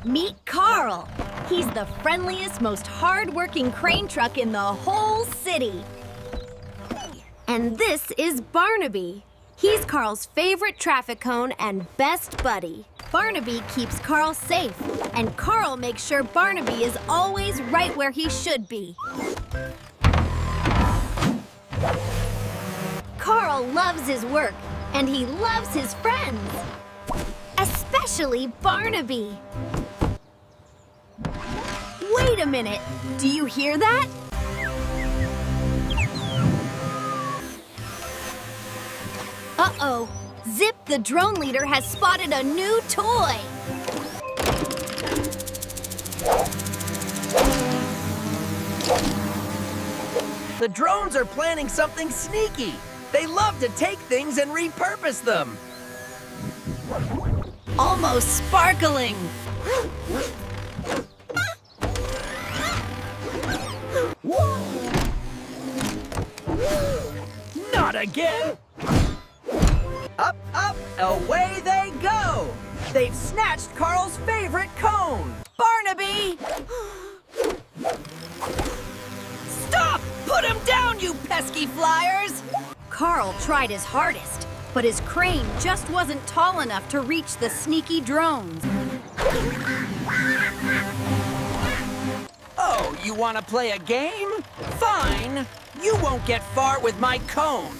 Meet Carl. He's the friendliest, most hard-working crane truck in the whole city. And this is Barnaby. He's Carl's favorite traffic cone and best buddy. Barnaby keeps Carl safe, and Carl makes sure Barnaby is always right where he should be. Carl loves his work, and he loves his friends. Especially Barnaby. Wait a minute, do you hear that? Uh-oh, Zip the drone leader has spotted a new toy. The drones are planning something sneaky. They love to take things and repurpose them. Almost sparkling. Not again! Up, up, away they go! They've snatched Carl's favorite cone! Barnaby! Stop! Put him down, you pesky flyers! Carl tried his hardest, but his crane just wasn't tall enough to reach the sneaky drones. Oh, you want to play a game? Fine! You won't get far with my cone!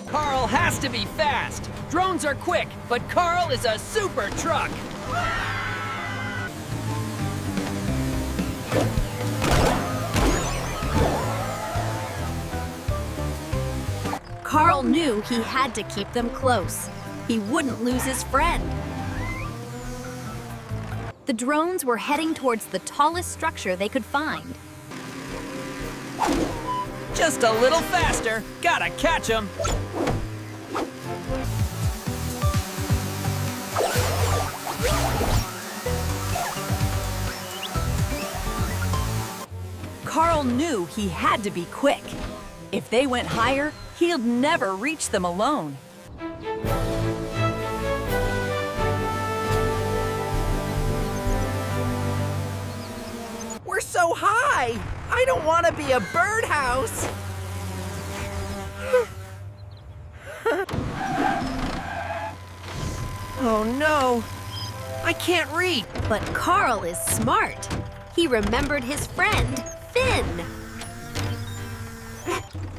Carl has to be fast! Drones are quick, but Carl is a super truck! Carl knew he had to keep them close. He wouldn't lose his friend. The drones were heading towards the tallest structure they could find. Just a little faster! Gotta catch him! Carl knew he had to be quick. If they went higher, he'd never reach them alone. We're so high! I don't want to be a birdhouse! Oh no! I can't reach! But Carl is smart. He remembered his friend, Finn.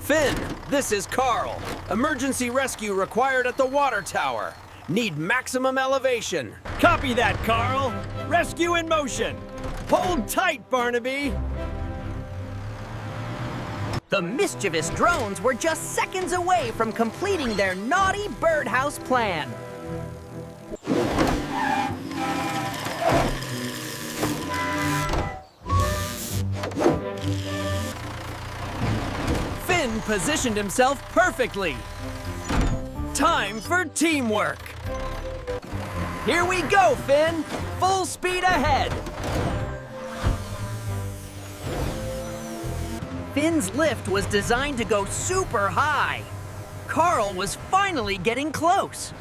Finn, this is Carl. Emergency rescue required at the water tower. Need maximum elevation. Copy that, Carl. Rescue in motion. Hold tight, Barnaby. The mischievous drones were just seconds away from completing their naughty birdhouse plan. Finn positioned himself perfectly. Time for teamwork. Here we go, Finn. Full speed ahead. Finn's lift was designed to go super high. Carl was finally getting close.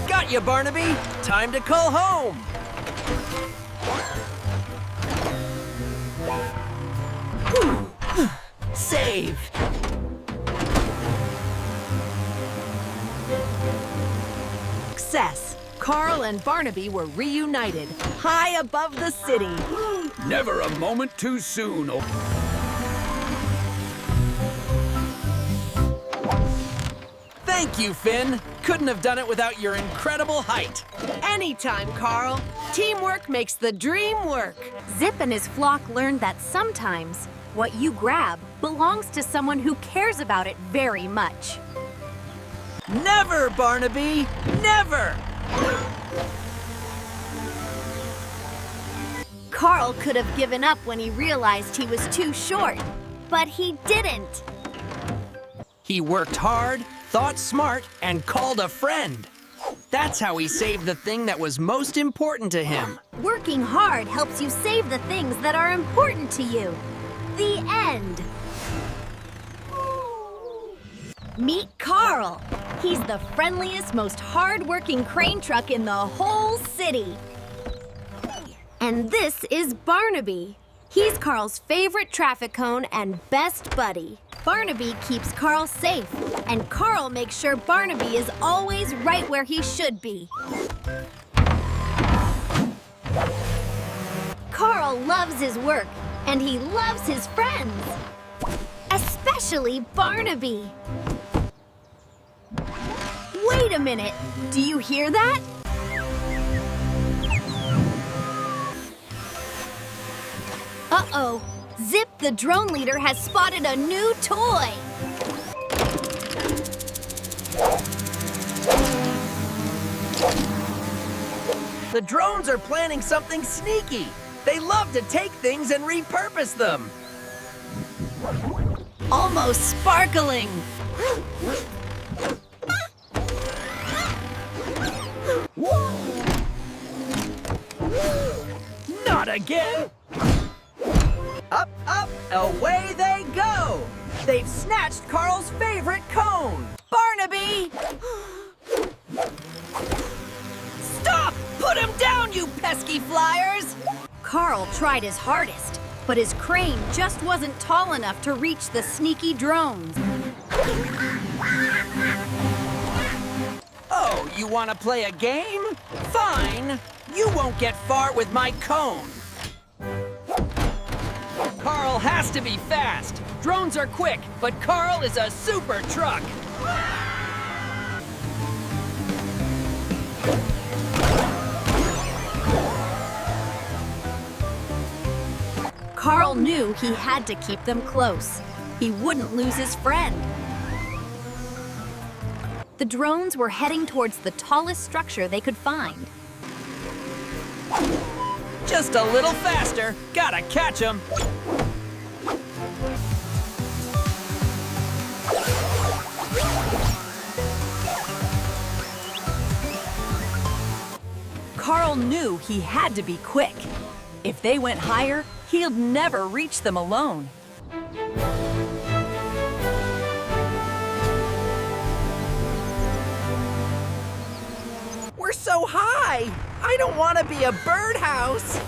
Got you, Barnaby. Time to call home. Save. Success! Carl and Barnaby were reunited, high above the city. Never a moment too soon. Thank you, Finn. Couldn't have done it without your incredible height. Anytime, Carl. Teamwork makes the dream work. Zip and his flock learned that sometimes what you grab belongs to someone who cares about it very much. Never, Barnaby! Never! Carl could have given up when he realized he was too short, but he didn't. He worked hard, thought smart, and called a friend. That's how he saved the thing that was most important to him. Working hard helps you save the things that are important to you. The end. Meet Carl. He's the friendliest, most hard-working crane truck in the whole city. And this is Barnaby. He's Carl's favorite traffic cone and best buddy. Barnaby keeps Carl safe, and Carl makes sure Barnaby is always right where he should be. Carl loves his work, and he loves his friends. Especially Barnaby. Wait a minute, do you hear that? Uh-oh, Zip the drone leader has spotted a new toy. The drones are planning something sneaky. They love to take things and repurpose them. Almost sparkling. Not again! Up, up, away they go! They've snatched Carl's favorite cone! Barnaby! Stop! Put him down, you pesky flyers! Carl tried his hardest, but his crane just wasn't tall enough to reach the sneaky drones. Oh, you want to play a game? Fine! You won't get far with my cone! Carl has to be fast! Drones are quick, but Carl is a super truck! Carl knew he had to keep them close. He wouldn't lose his friend. The drones were heading towards the tallest structure they could find. Just a little faster! Gotta catch him! Carl knew he had to be quick. If they went higher, he'd never reach them alone. We're so high! I don't want to be a birdhouse!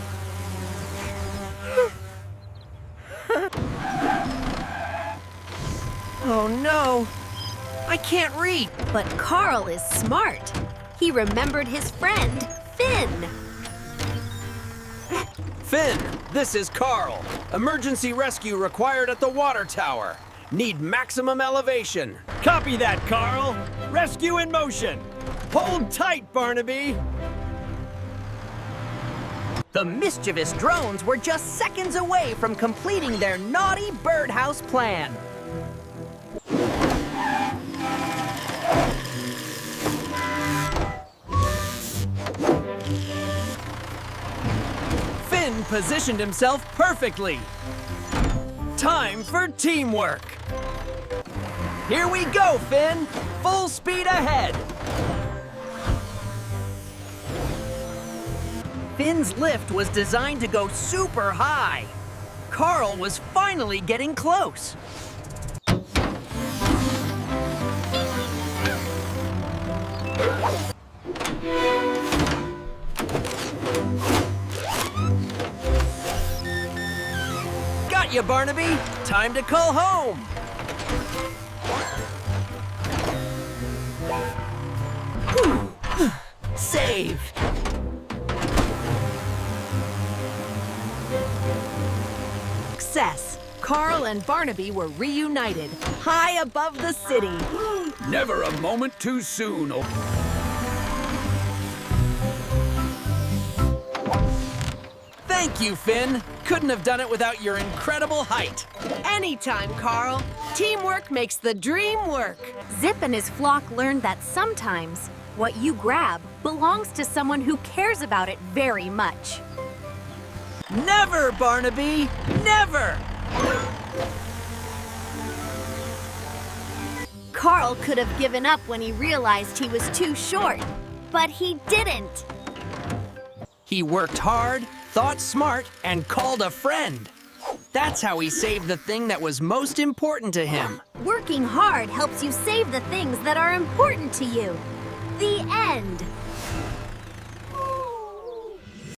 Oh no! I can't reach! But Carl is smart. He remembered his friend, Finn. Finn, this is Carl. Emergency rescue required at the water tower. Need maximum elevation. Copy that, Carl! Rescue in motion! Hold tight, Barnaby! The mischievous drones were just seconds away from completing their naughty birdhouse plan. Finn positioned himself perfectly. Time for teamwork. Here we go, Finn! Full speed ahead! Finn's lift was designed to go super high. Carl was finally getting close. Got you, Barnaby. Time to call home. Whew. Save. Success! Carl and Barnaby were reunited, high above the city. Never a moment too soon. Thank you, Finn. Couldn't have done it without your incredible height. Anytime, Carl. Teamwork makes the dream work. Zip and his flock learned that sometimes what you grab belongs to someone who cares about it very much. Never, Barnaby! Never! Carl could have given up when he realized he was too short, but he didn't. He worked hard, thought smart, and called a friend. That's how he saved the thing that was most important to him. Working hard helps you save the things that are important to you. The end.